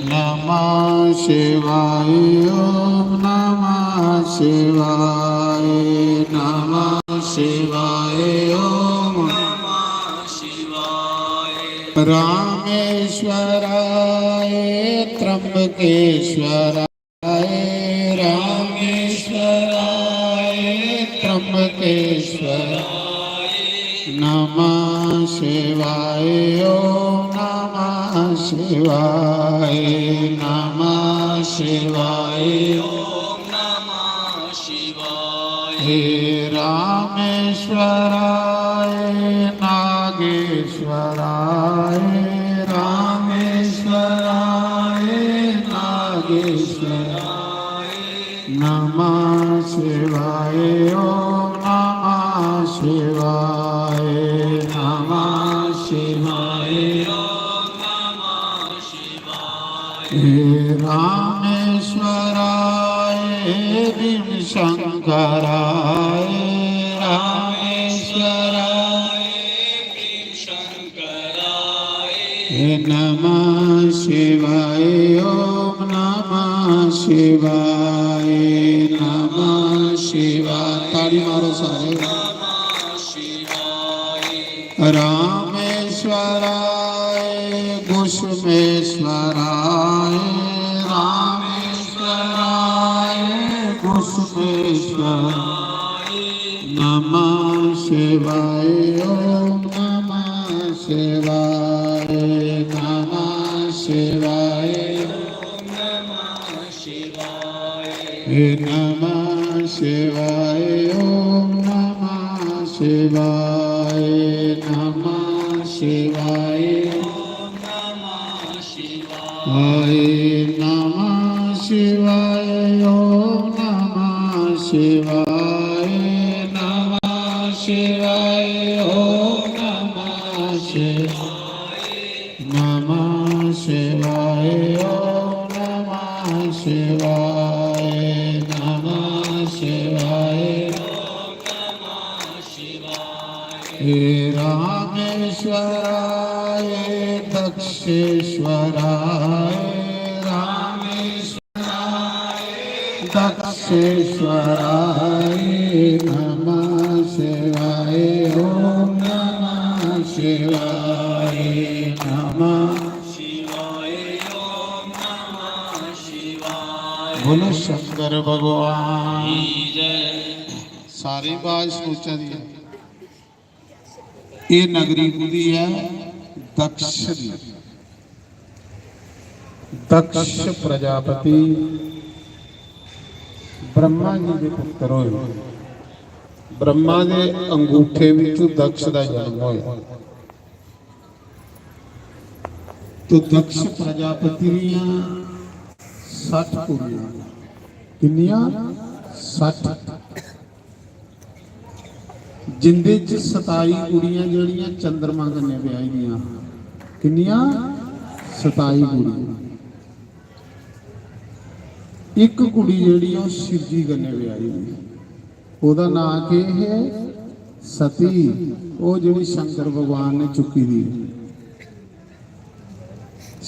नमः शिवाय ओम नमः शिवाय नमः शिवाय ओम नमः शिवाय रामेश्वराय त्र्यंबकेश्वराय रामेश्वराय त्र्यंबकेश्वराय नमः शिवाय ओम नमः शिवाय नमः शिवाय ओम नमः शिवाय हे रामेश्वराय नागेश्वराय रामेश्वराय नागेश्वराय नमः शिवाय ओम नमः शिवाय नमः शिवाय ओम नमः शिवाय हे रामेश्वराय भीम शंकराय रामेश्वराय भीम शंकराय नमः शिवाय ओम नमः शिवाय नमः शिवाय ताली मारो सारे रामेश्वराय घुष्मेश्वराय रामेश्वराय घुष्मेश्वराय नमः शिवाय ओम नमः शिवाय नमः शिवाय ओम नमः शिवाय नमः शिवाय ओम नमः शिवाय नमः शिवाय ओम नमः शिवाय नमः शिवाय ओम नमः शिवाय नमः शिवाय ओम नमः शिवाय नमः शिवाय ओम नमः शिवाय नमः शिवाय ओम नमः शिवाय हे रामेश्वराय दक्षेश्वराय रामेश्वराय दक्षेश्वराय नमः शिवाय ओम नमः शिवाय नमः शिवाय ओम नमः शिवाय बोलो शंकर भगवान की जय सारी बात सोचा दी ये नगरी बुदी है दक्ष दी दक्ष प्रजापति ब्रह्मा जी के पुत्र होए ब्रह्मा के अंगूठे विचों दक्ष का जन्म होया तो दक्ष प्रजापति दियां 60 कुड़ियां किन्नियां 60 जिंदे च 27 कुड़ियां जड़ियां चंद्रमा कन्ने ब्याही दियां किन्नियां 27 कुड़ियां एक कुड़ी जड़ी शिव जी कन्ने ब्याही हुई ओदा नाम के है सती वो जड़ी शंकर भगवान ने चुकी दी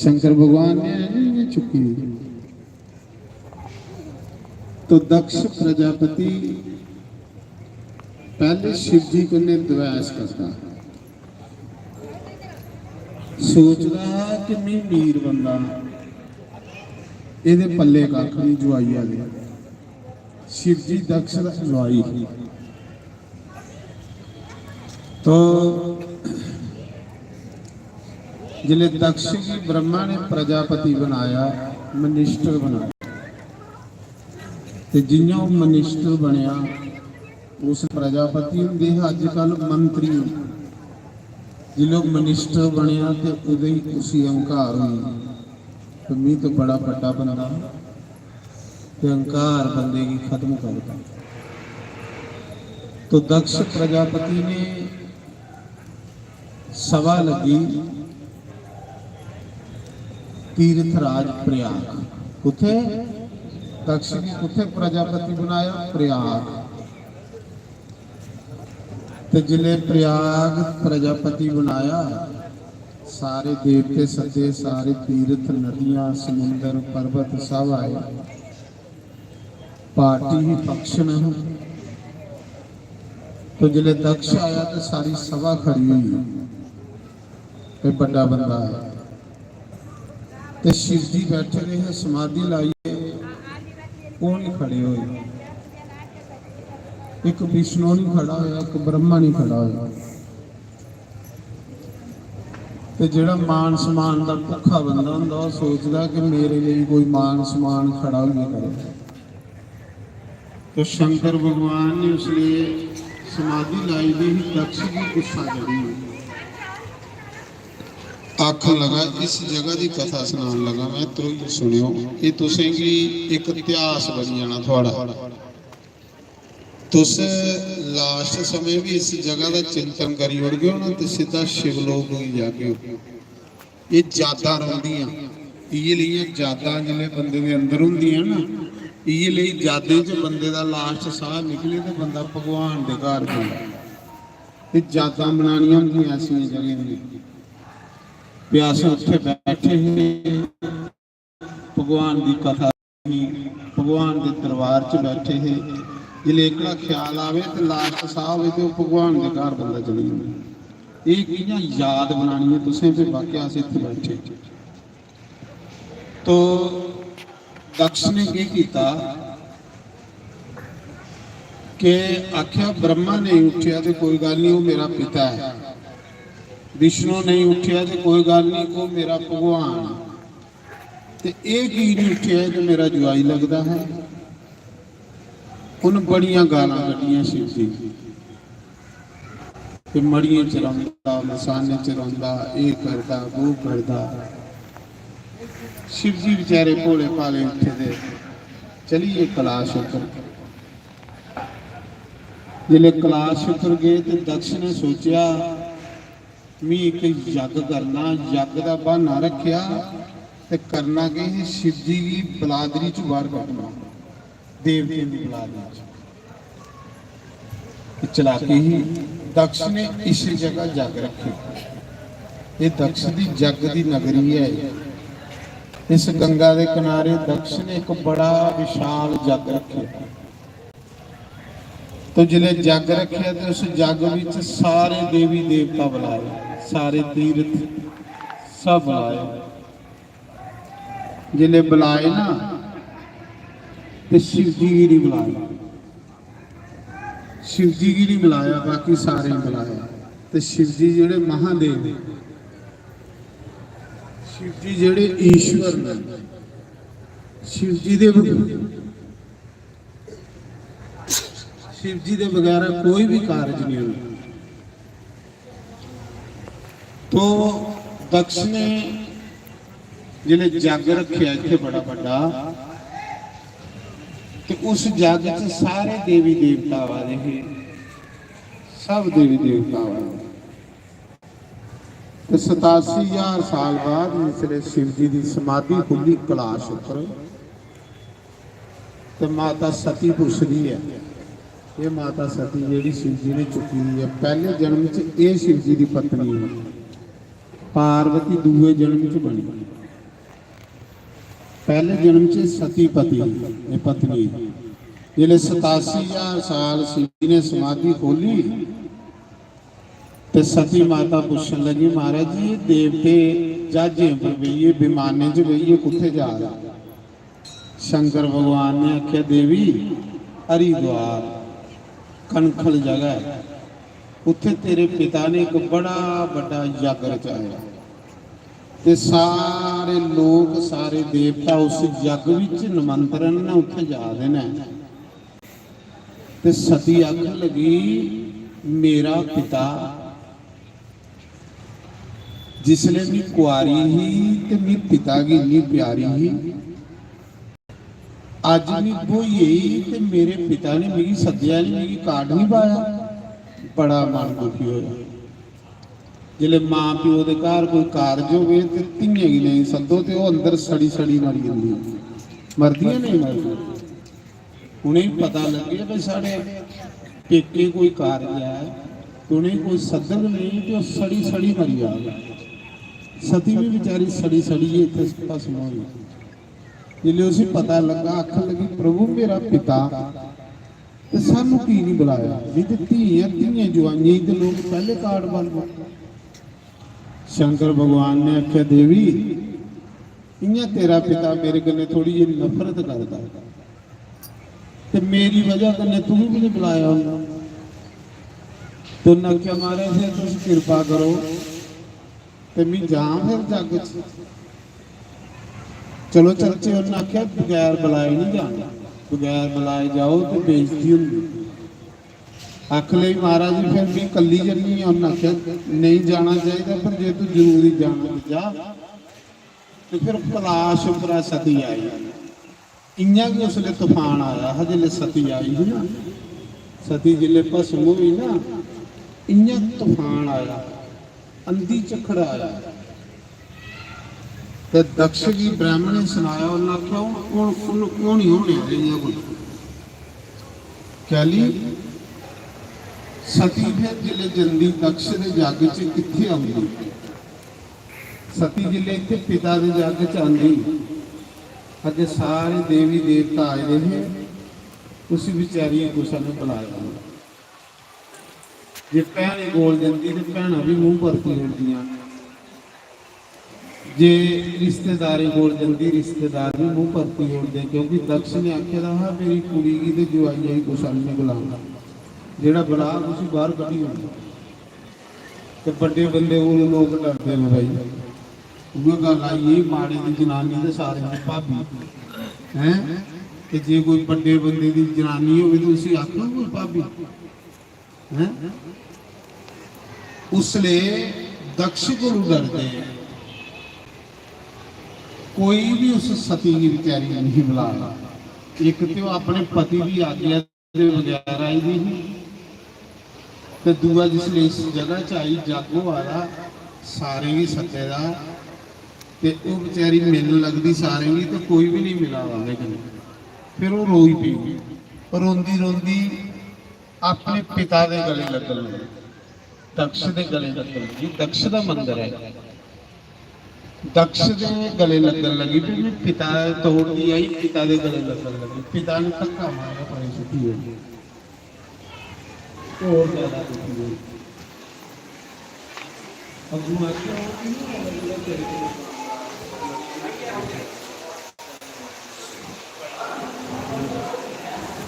शंकर भगवान ने चुकी दी तो दक्ष प्रजापति पहले शिव जी को द्वेष करता सोचता कि मैं मीर बंदा ये पल्ले कख नहीं जवाई आ गया शिव जी दक्ष का जवाई तो जिले दक्ष की ब्रह्मा ने प्रजापति बनाया मनिष्ठर बनाया ते जिन्हों मनिष्ठर बनया उस प्रजापति होंगे अजकल मंत्री जो लोग मनिष्ठर बनया तो उदय उसी अहंकार हुई तो मैं तो बड़ा बड़ा बंदा तो अहंकार बंदे की खत्म करता तो दक्ष प्रजापति ने सभा लगी तीर्थराज प्रयाग कुथे दक्ष ने कुथे प्रजापति बनाया प्रयाग तो जिले प्रयाग प्रजापति बनाया सारे देवते सदे, सारे तीर्थ नदियां समुंदर पर्वत सब आए। पार्टी ही फंक्शन है। तो जिले दक्ष आया तो सारी सभा खड़ी हुई, कोई बड़ा बंदा है। तो शिव जी बैठे रहे हैं, समाधि लाइए, वो नहीं खड़े हुए। एक विष्णु नहीं खड़ा होया, एक ब्रह्मा नहीं खड़ा होया। ਤੇ ਜਿਹੜਾ ਮਾਨ ਸਮਾਨ ਦਾ ਭੁੱਖਾ ਬੰਦਾ ਹੁੰਦਾ ਉਹ ਸੋਚਦਾ ਕਿ ਮੇਰੇ ਲਈ ਕੋਈ ਮਾਨ ਸਮਾਨ ਖੜਾ ਹੋਵੇ ਕਰੇ। तो शंकर भगवान ने उसलिए समाधि लाई दी ही दक्ष की गुस्सा चढ़ी। आखन लगा इस जगह की कथा सुनान लगा मैं, तो सुनियो ये तुसें भी एक इतिहास बन जाना थोड़ा। तुस लास्ट समय भी इस जगह का चिंतन करी उड़गे हो ना, तो सीधा शिवलोक ही जाके ये जादा रहिंदियां, ये लिए जादा जिले बंदे के अंदर होंदियां ना, ये लिए जादे च बंदे का लास्ट साह निकले तो बंदा भगवान के घर जाता। ये जादा बनानियां होंदियां ऐसियां जगह दी। प्यासे उत्थे बैठे ही भगवान की कथा, भगवान के दरबार च बैठे है। जिले एकड़ा ख्याल आवे तो लास्ट साह हो तो भगवान के घर बंदा चली जाए। ये कियां याद बनानी है तुसें भी वाकया असीं इत्थे बैठे। तो दक्ष ने क्या किया कि आख्या ब्रह्मा नहीं उठिया तो कोई गल नहीं, वो मेरा पिता है। विष्णु नहीं उठिया तो कोई गल नहीं, वो मेरा भगवान है। तो ये की नहीं उठिया तो मेरा जवाई लगता है। उन बड़ियां गालां कढ़ियां शिव जी कि मड़िए च रौंदा, मसाने च रौंदा, ये करदा वो करदा। शिव जी बेचारे भोले भाले उठे थे, चलिए कैलाश उतर। जिले कैलाश उतर गए तो दक्ष ने सोचा मैं एक यज्ञ करना, यज्ञ का बहाना रखिया ते करना कि शिव जी की बलादरी च बाहर कटना, देवते की बलादरी चला के ही दक्ष ने इस जगह जग रखी। ये दक्ष की जग की नगरी है। इस गंगा के किनारे दक्ष ने एक बड़ा विशाल जग रखे। तो जिले जग रखे तो उस जग विच सारे देवी देवता बुलाए, सारे तीर्थ सब बुलाए। जिले बुलाए ना तो शिव जी की नहीं बुलाया, शिव जी की नहीं बुलाया, बाकी सारे बुलाया। तो शिव जी जेड़े महादेव, शिव जी जेड़े ईश्वर ने, शिव जी दे शिव जी दे बगैर कोई भी कार्य नहीं होता। तो दक्ष ने जिले जग रखे इतने बड़ा बड़ा, तो उस जग च सारे देवी देवता वाले हैं, सब देवी देवता वाले। तो 87,000 साल बाद इसलिए शिव जी की समाधि खुली कैलाश उपर। तो माता सती पुछदी है, ये माता सती जी शिव जी ने चुकी हुई है, पहले जन्म च ये शिव जी की पत्नी है, पार्वती दूसरे जन्म च बनी। पहले जन्म च सती पति ये पत्नी। जिले 87,000 साल शिव जी ने समाधि खोली तो सती माता पूछन लगी, महाराज जी देवते जहाजे पर बहिए, विमाने च बहिए, कुत्थे जा रहे? शंकर भगवान ने आख्या देवी हरिद्वार कनखल जगह है, उत्थे तेरे पिता ने एक बड़ा बड़ा यज्ञ रचाया ते सारे लोग सारे देवता उस यज्ञ विच निमंत्रण ने उत्थे जा देना। ते सती आखन लगी मेरा पिता जिसले मैं कुआरी ही ते मैं पिता की इन्नी प्यारी ही, अज मैं बोई ते मेरे पिता ने मेरी सद्या नहीं, मेरी कार्ड नहीं पाया। बड़ा मन दुखी होया। जिले मां प्यो के घर कोई कारज हो तो धियां ही नहीं सदो तो वह अंदर सड़ी सड़ी मरी जाती, मरदियां नहीं मरदियां। उन्हें पता लगे भाई साढ़े पेके कोई कारज है तो उन्हें कोई सदन नहीं तो सड़ी सड़ी मरी आ गई। सती भी बेचारी सड़ी सड़ी इतने भस्म हुई। जिले उसे पता लगा आखन लगी प्रभु मेरा पिता ते सानू की नहीं बुलाया, नहीं तो धीयां धीयां जवानियां तो लोग पहले कार्ड बन गए। शंकर भगवान ने आख्या देवी इयां तेरा पिता मेरे कन्ने थोड़ी जी नफरत करता ते मेरी वजह कन्ने तू भी नहीं बुलाया होना। तो उन्हें आख्या महाराज फिर तुम कृपा करो ते मैं जा फिर जग च। चलो चलचे। उन्हें आख्या बगैर बुलाए नहीं जाना, बगैर बुलाए जाओ तो बेइज्जती होगी। आख ले महाराज जी फिर भी कली जनी है। उन्हें आख्या नहीं जाना चाहिए पर जे तू जरूरी जाना जा। तो फिर पलाश उपरा सती आई। इं भी उसले तूफान आया है जिले सती आई ही ना, सती जिले भस्म हुई ना, इं तूफान आया, अंधी झक्खड़ आया। तो दक्ष जी ब्राह्मण ने सुनाया। उन्हें आख्या क्यों नहीं होने कह ली सती फिर जिले जल्दी दक्ष के जग च कित्थे आउंदी। सती जिले इत्थे पिता के जग च आंदी। अगे सारे देवी देवता आए रहे, उस बेचारी कुछ ने बुलाया। जे भैन बोल जाती तो भैन भी मूँह भरती होंदियां, जे रिश्तेदारी बोल जाती रिश्तेदार भी मूँह भरती होंदे। क्योंकि दक्ष ने आख्या था मेरी कुड़ी की तो जवाई कुछ नहीं बुलाना, जेड़ा बुला तुम बाहर कभी होना। तो बड़े बंदे वो लोग डरते हैं भाई, वो गल आई माड़े की जनानी तो सारे भाभी है कि जे कोई बड़े बंदे की जनानी हो तो उसे आखो कोई भाभी है। उसले दक्ष को डरते कोई भी उस सती की बेचारी नहीं बुलाया। एक तो अपने पति की आज्ञा के बगैर आई थी, तो दूआ जिसले इस जगह च आई जागो आया सारे ही सत्तेदा, तो वो बेचारी मिलन लगती सारे ही, तो कोई भी नहीं मिला वाले कने। फिर वो रोई पी, रोंदी रोंदी अपने पिता के गले लगन लगी, दक्ष के गले लगन लगी। दक्ष का मंदिर है, दक्ष के गले लगन लगी भी मैं पिता तोड़ती आई, पिता के गले लगन लगी। पिता ने धक्का मारा पानी सुखी होगी और ज्यादा दुखी हुई।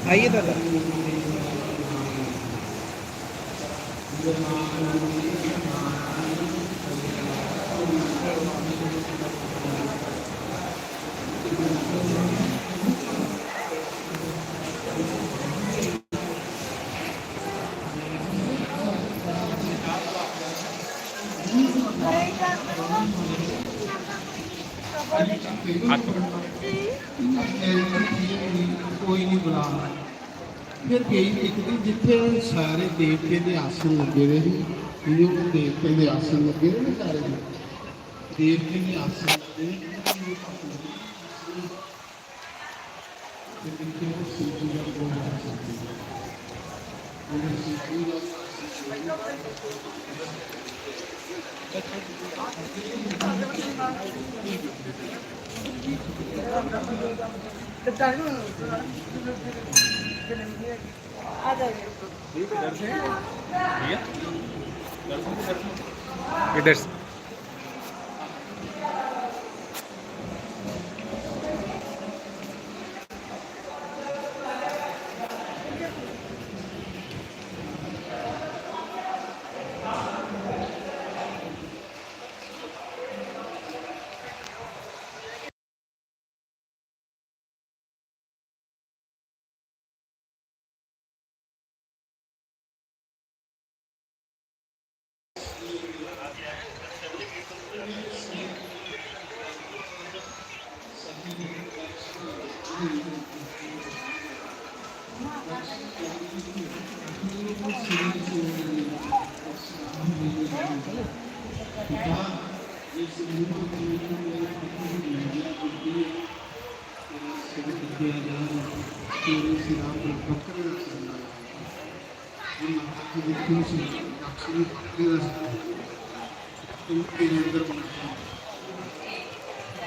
आइए दादा। कोई नहीं बुला। फिर गई एक दिन जिथे सारे देवते के आसन लगे हुए हैं, देवते के आसन लगे हुए सारे देवते के आसन लगे। इधर से ਤੇਰੇ ਅੰਦਰ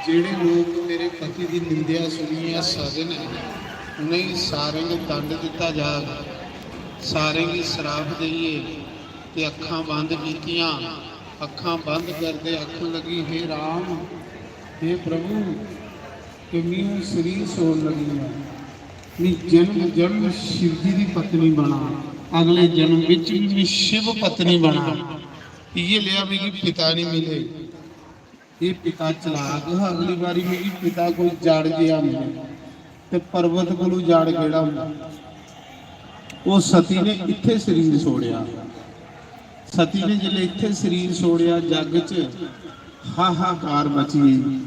ਜਿਹੜੇ ਲੋਕ ਮੇਰੇ ਪਤੀ ਦੀ ਨਿੰਦਿਆ ਸੁਣੀ ਹੈ ਸਾਜਨ ਨਹੀਂ ਸਾਰੇ ਨੂੰ ਦੰਡ ਦਿੱਤਾ ਜਾਵੇ, ਸਾਰੇ ਨੂੰ ਸ਼ਰਾਪ ਦੇਈਏ ਤੇ ਅੱਖਾਂ ਬੰਦ ਕੀਤੀਆਂ। ਅੱਖਾਂ ਬੰਦ ਕਰਦੇ ਅੱਖ ਲੱਗੀ, हे राम हे प्रभु ਕਿ ਮੈਨੂੰ ਸਰੀਰ ਸੋਣ ਲੱਗੀ ਹੈ, ਮੈਂ ਜਨਮ ਜਨਮ शिव जी ਦੀ ਪਤਨੀ ਬਣਾ, ਅਗਲੇ ਜਨਮ ਵਿੱਚ ਵੀ ਮੈਂ शिव ਪਤਨੀ ਬਣਾ। ਇਹ ਲਿਆ ਮੇਰੀ ਪਿਤਾ ਨਹੀਂ ਮਿਲੇ, ਇਹ ਪਿਤਾ ਚਲਾ ਗਿਆ, ਅਗਲੀ ਵਾਰੀ ਮੇਰੀ ਪਿਤਾ ਕੋਈ ਜੜ ਗਿਆ ਮਿਲੇ ਤੇ ਪਰਬਤ ਕੋਲੋਂ ਜੜ ਕਿਹੜਾ ਹੁੰਦਾ। ਉਹ ਸਤੀ ਨੇ ਇੱਥੇ ਸਰੀਰ ਛੋੜਿਆ, ਸਤੀ ਨੇ ਜਿਹੜੇ ਇੱਥੇ ਸਰੀਰ ਛੋੜਿਆ ਜੱਗ 'ਚ ਹਾਹਾਕਾਰ ਮਚੀ ਗਈ।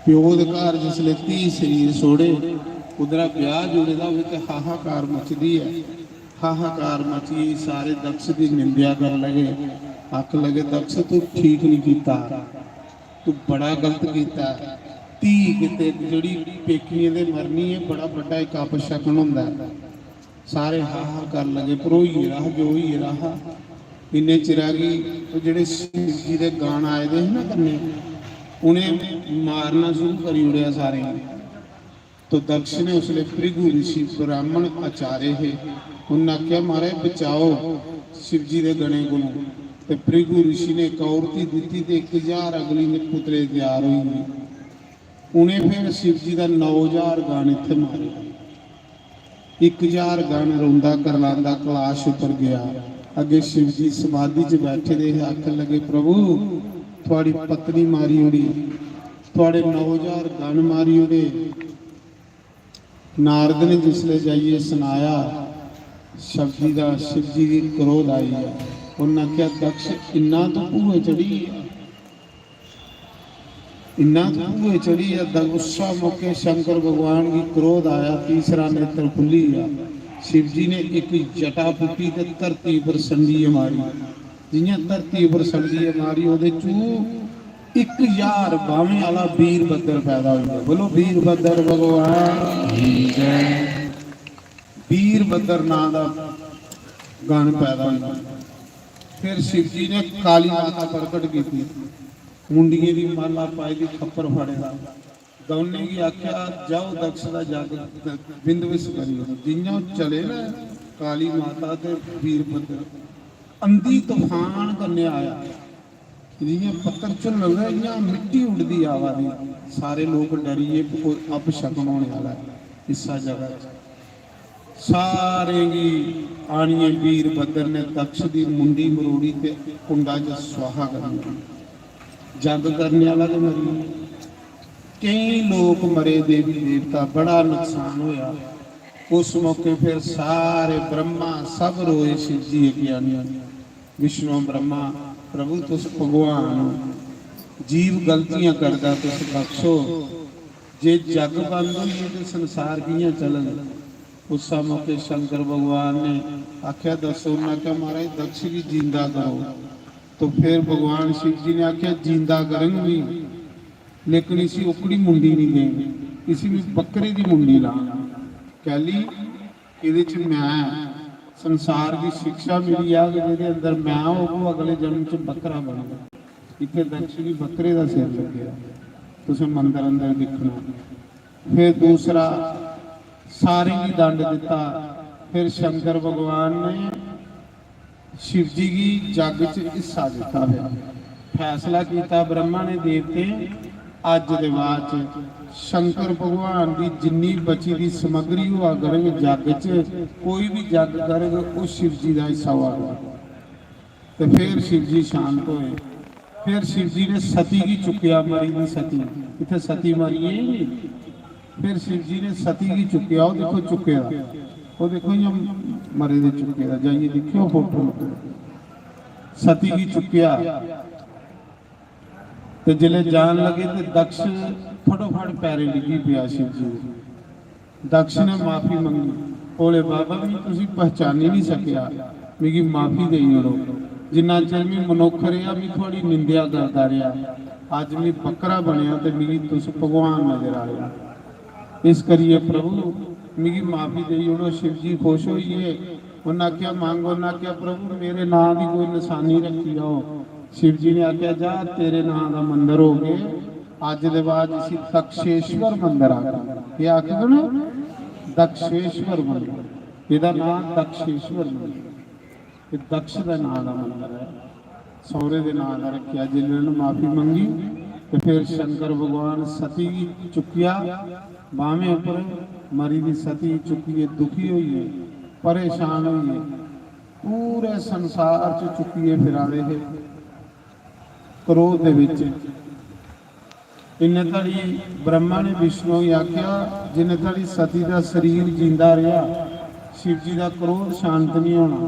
ਪਿਓ ਦੇ ਘਰ ਜਿਸਲੇ 30 ਸਰੀਰ ਛੋੜੇ ਉਧਰ ਵਿਆਹ ਜੁੜਦਾ ਹੋਵੇ ਤੇ ਹਾਹਾਕਾਰ ਮਚਦੀ ਹੈ। ਹਾਹਾਕਾਰ ਮਚੀ, ਸਾਰੇ ਦਕਸ਼ ਦੀ ਨਿੰਦਿਆ ਕਰਨ ਲੱਗੇ, ਆਖ ਲਗੇ ਦਕਸ਼ ਤੂੰ ਠੀਕ ਨਹੀਂ ਕੀਤਾ, ਤੂੰ ਬੜਾ ਗਲਤ ਕੀਤਾ। ਧੀ ਕਿਤੇ ਜਿਹੜੀ ਪੇਕੀਆਂ ਦੇ ਮਰਨੀ ਹੈ ਬੜਾ ਵੱਡਾ ਇੱਕ ਅਪਸ਼ਕਨ ਹੁੰਦਾ। ਸਾਰੇ ਹਾਹਾ ਕਰਨ ਲੱਗੇ, ਪਰੋਈ ਰਾਹ ਜੋਈ ਰਾਹ। ਇੰਨੇ ਚਿਰਾਂ ਗਈ ਉਹ ਜਿਹੜੇ शिव जी ਦੇ ਗਾਣ ਆਏ ਦੇ ਸੀ ਨਾ ਕੰਨੇ, ਉਹਨੇ ਮਾਰਨਾ ਸ਼ੁਰੂ ਕਰੀ ਉੜਿਆ ਸਾਰੇ। तो दक्ष ने उसने भृगु ऋषि ब्राह्मण आचार्य है उन्हें आख्या मारे बचाओ शिव जी के गणे गुणों। तो भृगु ऋषि ने एक औरती दी ते 1000 अगली ने पुतले तैयार हुई। उन्हें फिर शिव जी का 9000 गाने इत्थे मारे, 1000 गाने रोंदा करलांदा कैलाश उपर गया। अगे शिव जी समाधि च बैठे दे आखन लगे प्रभु थोड़ी पत्नी मारी उड़ी, थोड़े 9000 गण मारी उड़े। नारद ने जिसले जाइए सुनाया शिव जी का, शिव जी की क्रोध आई है। उन्हें आख्या दक्ष इन्ना तो भूए चढ़ी है, इन्ना तो भूए चढ़ी है। गुस्सा मौके शंकर भगवान की क्रोध आया, तीसरा नेत्र खुली है। शिव जी ने एक जटा फुकी ते धरती पर संडी मारी, जियां धरती पर संडी मारी ओदे चू 1000 बावें वाला वीरभद्र पैदा हो गया। बोलो वीरभद्र भगवान की जय। वीरभद्र नाम का गण पैदा हो। फिर शिव जी ने काली माता प्रकट की थी, मुंडिये की माला पाई दी, खप्पर फड़ेगा दौने की आख्या जाओ दक्ष का जग बिंद विस करियो। जियां चले ना काली माता ते वीरभद्र अंधी तूफान करने आया, जियां पत्थर चुन लगा मिट्टी उड़ती आवाज़, सारे लोग डरिए कोई अपशकन होने वाला है इस जगह। सारे की आनिए वीरभद्र ने दक्ष की मुंडी मरोड़ी ते कुंडा च स्वाहा करनी, जग करने वाला तो मरी। कई लोग मरे, देवी देवता, बड़ा नुकसान होया। उस मौके फिर सारे ब्रह्मा सब रोए शिव जी अगे आने, विष्णु ब्रह्मा प्रभु तुस भगवान जीव गलतियां करता तुस बख्शो, जे जग बंद हुई तो संसार कियां चलन। उस मौके शंकर भगवान ने आख्या दसो, मैं क्या महाराज दक्ष की जिंदा करो। तो फिर भगवान शिव जी ने आख्या जिंदा करेंगे लेकिन इसी उकड़ी मुंडी नहीं देंगे, इसी में बकरे की मुंडी ला कहली ये मैं संसार की शिक्षा मिली आ कि जिहदे अंदर मैं वो अगले जन्म च बकरा बनेगा। इतने दक्ष की बकरे का सिर लगे, तुम मंदिर अंदर देखना। फिर दूसरा सारे की दंड दिता। फिर शंकर भगवान ने शिव जी की जग च हिस्सा दिता है, फैसला किया ब्रह्मा ने देवते अज दे बाद शंकर भगवान की जिन्नी बची दी समग्री हुआ करेंगे जग च, कोई भी जग करेगा वो शिव जी का हिस्सा होगा। तो फिर शिव जी शांत होए। फिर शिव जी ने सती की चुकिया, मरी दी सती, इतने सती मरी है। फिर शिव जी ने सती की चुकिया, वो देखो चुके वो देखो ये मरे दे चुके, जाइए देखियो फोटो, सती की चुकिया। तो जिले जान लगे तो दक्ष फटोफट पैरे डिगी पिया शिव जी। दक्ष ने माफी मंगी, बोले बाबा भी तुम पहचानी नहीं सकिया, मेरी माफी दे ओड़ो। जिन्ना चर मैं मनुख रहा मैं थोड़ी निंदिया करता रहा, अज मैं बकरा बनया तो मेरी तुस भगवान नजर आया, इस करिए प्रभु मेरी माफी दे ओड़ो। शिव जी खुश होइए। उन्हें आख्या मांगो, उन्हें आख्या प्रभु मेरे नाम की कोई निशानी रखी आओ। शिव जी ने आख्या जा तेरे नाम का मंदिर हो गए, अज के बाद इसी दक्षेश्वर मंदिर आखा। ये आखिर ना दक्षेश्वर मंदिर, ਇਹਦਾ नाम दक्षेश्वर मंदिर। ये दक्ष का नाम का मंदिर है, सौरे के नाम का रखा। जिन्होंने माफी मंगी तो फिर शंकर भगवान सती चुकिया बावें उपर, मरी की सती चुकी है, दुखी हुई है, परेशान हुई है, पूरे संसार च चुकी है फिरा रहे क्रोध दे विच। इन्हें तड़ी ब्रह्मा ने विष्णु की आख्या, जिन्हें तड़ी सती का शरीर जींदा रहा, शिव जी का क्रोध शांत नहीं होना।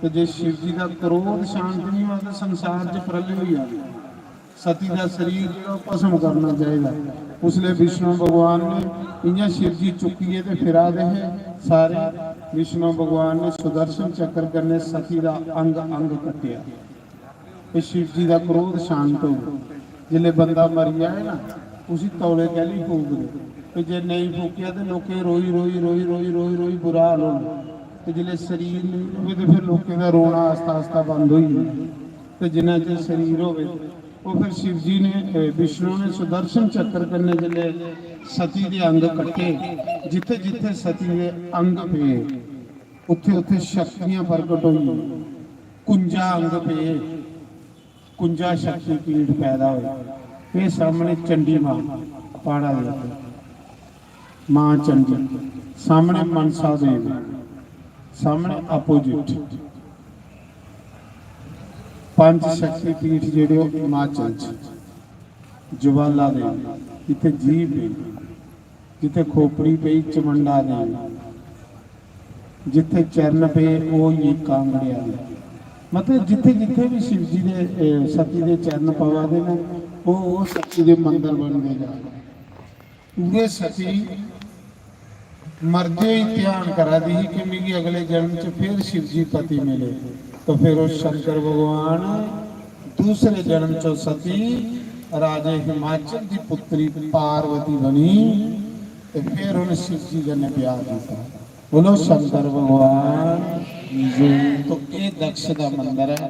तो जे शिव जी का क्रोध शांत नहीं होना तो संसार च प्रलय हो जाए, सती का शरीर जो भस्म करना चाहिए। उसलिए विष्णु भगवान ने इं शिव जी चुकी है तो फिरा दे सारे। विष्णु भगवान ने सुदर्शन चक्र करने सती का अंग अंग कटिया, शिव जी का क्रोध शांत हो। जिले बंदा मर जाए ना उसी तौले कहली फूक दे, जे नहीं फूकिया तो लोग रोई रोई रोई रोई रोई रोई बुरा हाल होना। तो जिले शरीर नहीं हो तो फिर लोगों का रोना आस्ता आस्ता बंद हो जाए। तो जिन्ना चर शरीर हो वो फिर शिव जी ने विष्णु ने सुदर्शन चक्र करने जिले सती के अंग कट्टे, जिथे जिथे सती के अंग पे उत्थे उत्थे शक्तियां प्रगट हुई। कुंजा अंग पे कुंजा शक्ति पीठ पैदा हुई। ये सामने चंडी मां पाड़ा देती मां चंडी, सामने मनसा देवी, सामने अपोजिट पंच शक्ति पीठ जेडे हिमाचल ज्वाला देवी, जिथे जीभ है, जिथे खोपड़ी पे चमंडा देवी, जिथे चरण पे वो ये कांगड़िया देवी। मतलब जिथे जिथे भी शिव जी के सती के चरण पवा देना वो सती के मंदिर बन गए। पूरे सती मरदे ही ध्यान करा दी कि मेरी अगले जन्म च फिर शिव जी पति मिले। तो फिर उस शंकर भगवान दूसरे जन्म च सती राजे हिमाचल की पुत्री पार्वती बनी। तो फिर उन्हें शिव जी ने ब्याह दिया। बोलो शंकर भगवान जी। तो ये दक्ष का मंदिर है,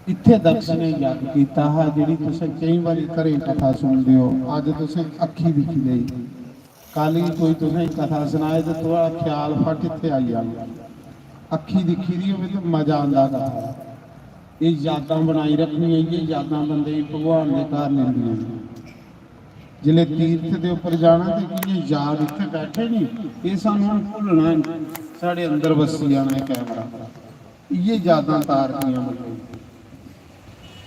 इत्थे दक्ष ने यज्ञ किया है। जी तुम कई बार घरें कथा सुनते हो, अज तुम अखी दिखी गई, कल ही कोई तुम्हें कथा सुनाए तो थोड़ा ख्याल फट इत्थे आई जाए। अखी दिखी दी हो तो मजा आता कथा। ये यादां बनाई रखनी है, ये यादां बंदे भगवान के घर लेंदियां ने। जिले तीर्थ के उपर जाना तो कि याद इतने बैठे नहीं, ये सानू भुलना साढ़े अंदर वसी जाना है कैमरा, ये यादां तार दियां मतलब।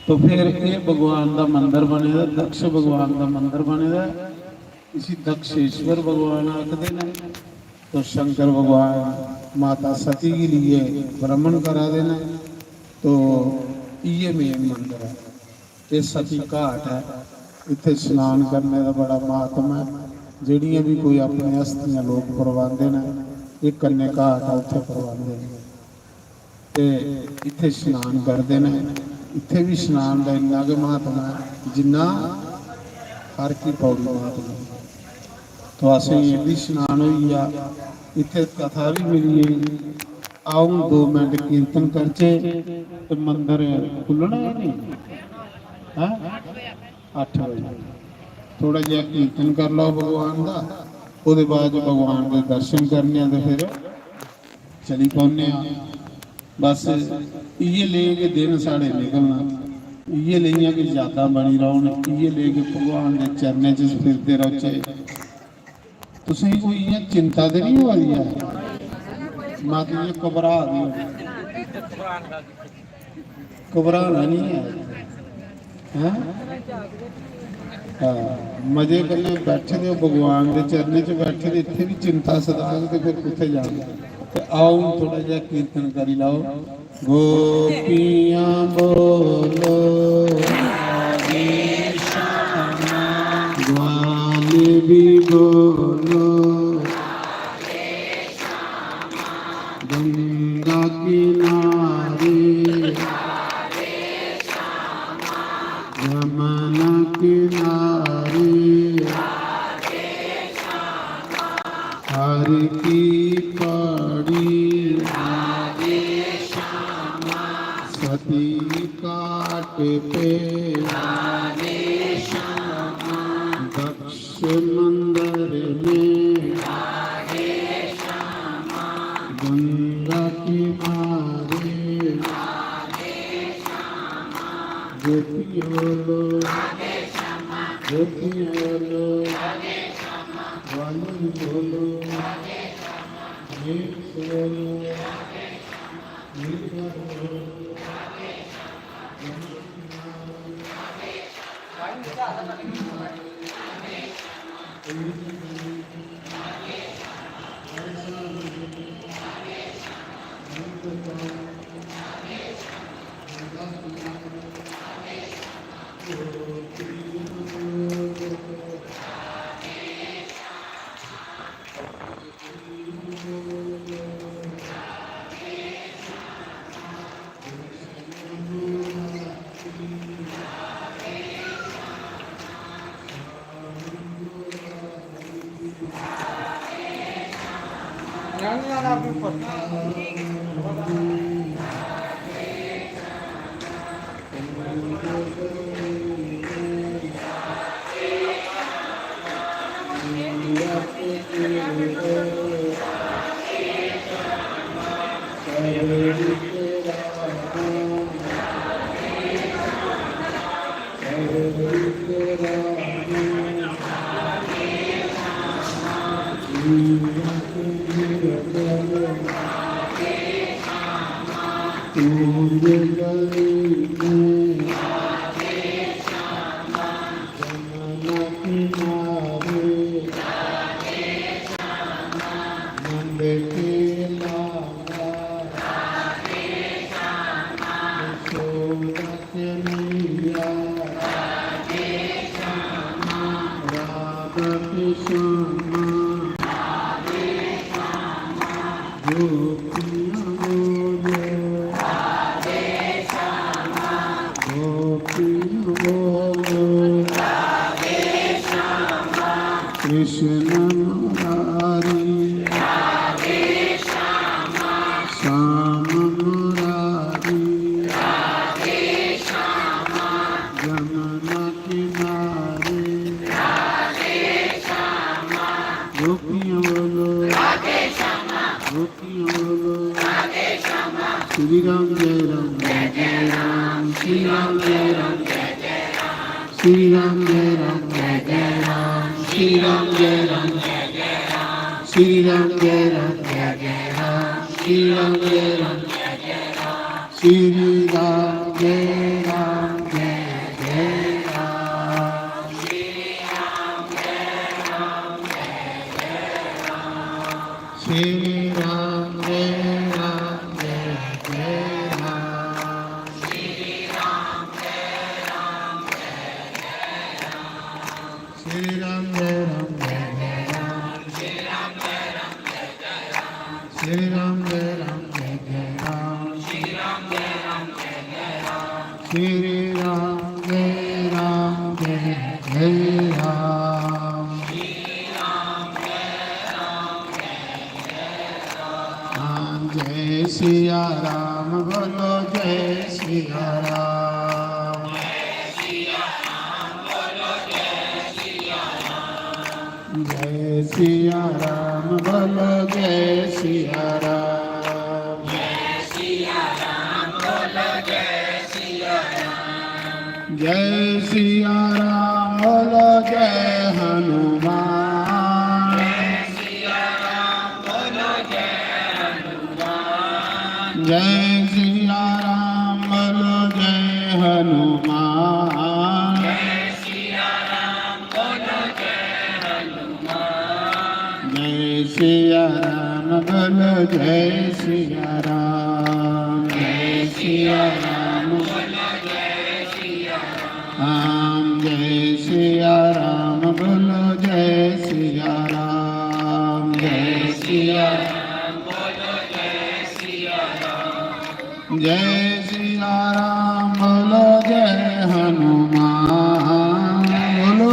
तो फिर ये भगवान का मंदिर बने, दक्ष भगवान का मंदिर बने, इसी दक्षेश्वर भगवान आखते हैं। तो शंकर भगवान माता सती के लिए भ्रमण करा देना। तो ये मेन मंदिर है, ये सती घाट है। इत्थे स्नान करने का बड़ा महात्मा है। जिहड़ियां भी कोई अपनी अस्थियां लोग परवांदे ने, ये कन्ने घाट है उत्थे परवांदे ने ते इत्थे स्नान करते हैं। इत्थे भी स्नान का इन्ना के महात्मा है जिन्ना हर की पौड़ी महात्मा। तो असें ये भी स्नान हुई आ, इत्थे कथा भी मिली है। आओ 2 मिनट कीर्तन करचे तो मंदिर खुलना है नहीं है 8 बजे। थोड़ा जिहा कीर्तन कर लो भगवान का, उसके बाद भगवान के दर्शन करने तो फिर चली पाने। बस इये लेके दिन साढ़े निकलना, इये लेइयां कि यादां बनी रहन, इये लेके भगवान के चरणें च फिरते रहोचे। तुसीं कोई इयां चिंता तो नहीं हो रही है, मत ये घबरा दी, घबराना नहीं है, हैं? मजे कन्नै बैठे दे भगवान के चरणें च बैठे दे, इत्थे भी चिंता सताग तो फिर कित्थे जाना। तो आओ थोड़ा जिहा कीर्तन करी लाओ। गोपियां बोलो ग्वाल भी बोलो, गंगा किनारे यमुना किनारे हर की पड़ी सती का गोपियों बोलो गोपियों बोलो वाली बोलो नील बोलो नील बोलो Krishna Murari Shama Murari Jamana Kinare Gopiyan bolo Gopiyan bolo Shri Ram Jai Ram Jai Jai Ram Shri Ram Jai Ram Jai Jai Ram Shri Ram Jai Ram Jai Jai Ram Shri Ram Jai Ram Jai Jai Ram Shri Ram Jai Ram Jai Jai Ram Shri Ram Jai Ram Jai Jai Ram Shri Ram Jai Ram Jai Jai Ram Shri Ram Jai Ram Jai Jai Ram Shri Ram Jai Ram Jai Jai Ram Shri Ram Jai Ram Jai Jai Ram Shri Ram Jai Ram Jai Jai Ram Shri Ram Jai Ram Jai Jai Ram Shri Ram Jai Ram Jai Jai Ram Shri Ram Jai Ram Jai Jai Ram Shri Ram Jai Ram Jai Jai Ram Shri Ram Jai Ram Jai Jai Ram Jai Siya Ram bolo Jai Siya Ram Jai Siya Ram bolo Jai Siya Ram Jai Siya Ram bolo Jai Siya Ram Jai Siya Ram bolo Jai Hanuman Jai Siya Ram bolo Jai Hanuman Jai Siya Ram bolo Jai Hanuman Jai Siya Ram bolo Jai Jai Siya Ram bolo Jai Siya Ram Jai Siya Ram bolo Jai Siya Ram Jai Siya Ram bolo Jai Siya Ram Jai Siya Ram bolo Jai Siya Ram Jai Siya Ram bolo Jai Hanuman bolo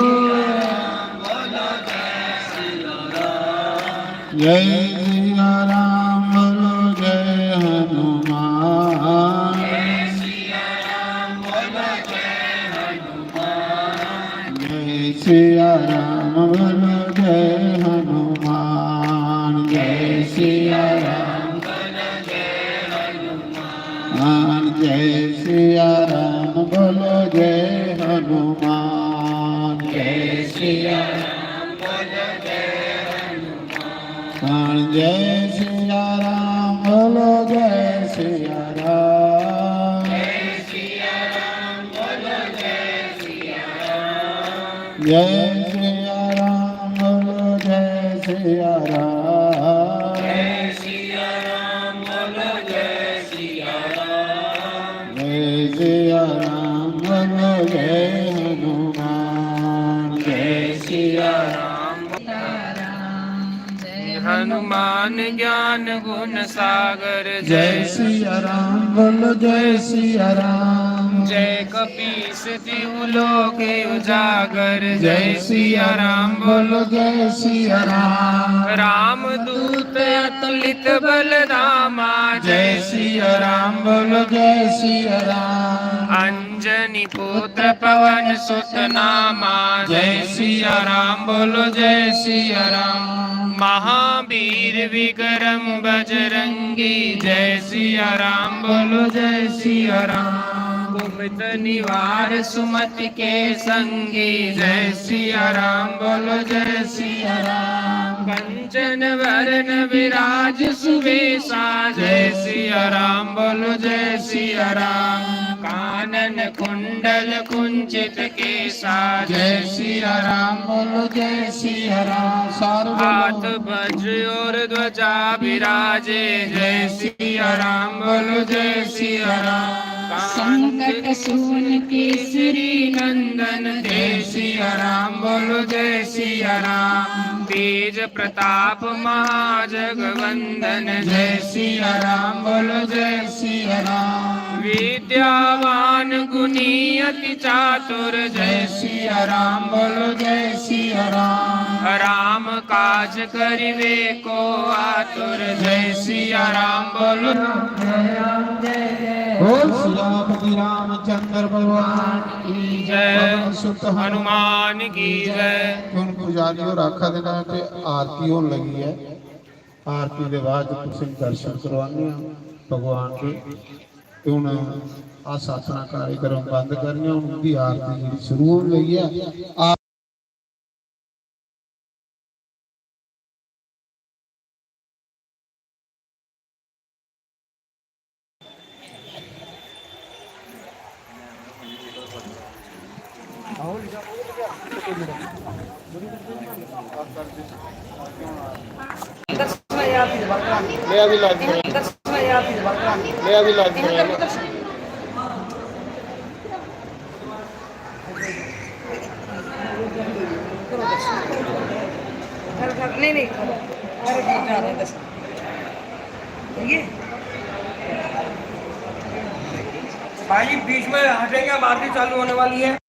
Jai Siya Ram bolo Jai Hanuman Jai Siya Ram bolo Jai Hanuman Jai Siya Ram bolo Jai Hanuman Jai Siya Ram bolo Jai Hanuman Jai Siya Ram bolo Jai Hanuman जय सिया राम बोलो जय हनुमान जय सिया राम बोलो जय सिया राम जय सिया राम बोलो जय सिया राम जय सिया राम बोलो जय सिया राम जय सिया राम बोलो जय सिया राम जय सिया राम बोलो जय हनुमान जय सिया राम हनुमान ज्ञान गुण सागर जय सिया राम बोलो जय सिया राम जय कपीस तिहु लोक उजागर जय सिया राम बोलो जय सिया राम राम दूत अतुलित बल धामा जय सिया राम बोलो जय सिया राम अंजनी पुत्र पवन सुत नामा जय सिया राम बोलो जय सिया राम महावीर विक्रम बजरंगी जय सिया राम बोलो जय सिया राम कुमित निवार सुमति के संगी जय सिया राम बोलो जय सिया राम कंचन वरण विराज सुवेशा जय सिया राम बोलो जय सिया राम कानन कुंडल कुंचित केसा जय सिया राम बोलो जय सिया राम हाथ वज्र और ध्वजा विराजे जय सिया राम बोलो जय सिया राम संकट सून केसरी नंदन जय सिया राम बोलो जय सिया राम तेज प्रताप महाजगवंदन जय सिया राम बोलो जय सिया राम विद्यावान गुणी अति चातुर जय सिया राम बोलो जय सिया राम राम काज करिवे को आतुर जय सिया राम बोलो बोल सियापति रामचंद्र भगवान की जय सुत हनुमान की जय ਹੁਣ ਪੁਜਾਰੀਓ ਰਾਖਾ ਦੇ ਨਾਂ ਤੇ ਆਰਤੀ ਹੋਣ ਲੱਗੀ ਹੈ ਆਰਤੀ ਦੇ ਬਾਅਦ ਤੁਸੀਂ ਦਰਸ਼ਨ ਕਰਵਾਉਂਦੇ ਆ ਭਗਵਾਨ ਦੇ ਤੇ ਹੁਣ ਆ ਸਾਥਨਾ ਕਾਰਜਕ੍ਰਮ ਬੰਦ ਕਰਨੇ ਹੁਣ ਦੀ ਆਰਤੀ ਜਿਹੜੀ ਸ਼ੁਰੂ ਹੋਣ ਲੱਗੀ ਹੈ ले अभी लाज ले अभी लाज नहीं नहीं भाई बीच में हटेंगे, आरती चालू होने वाली है।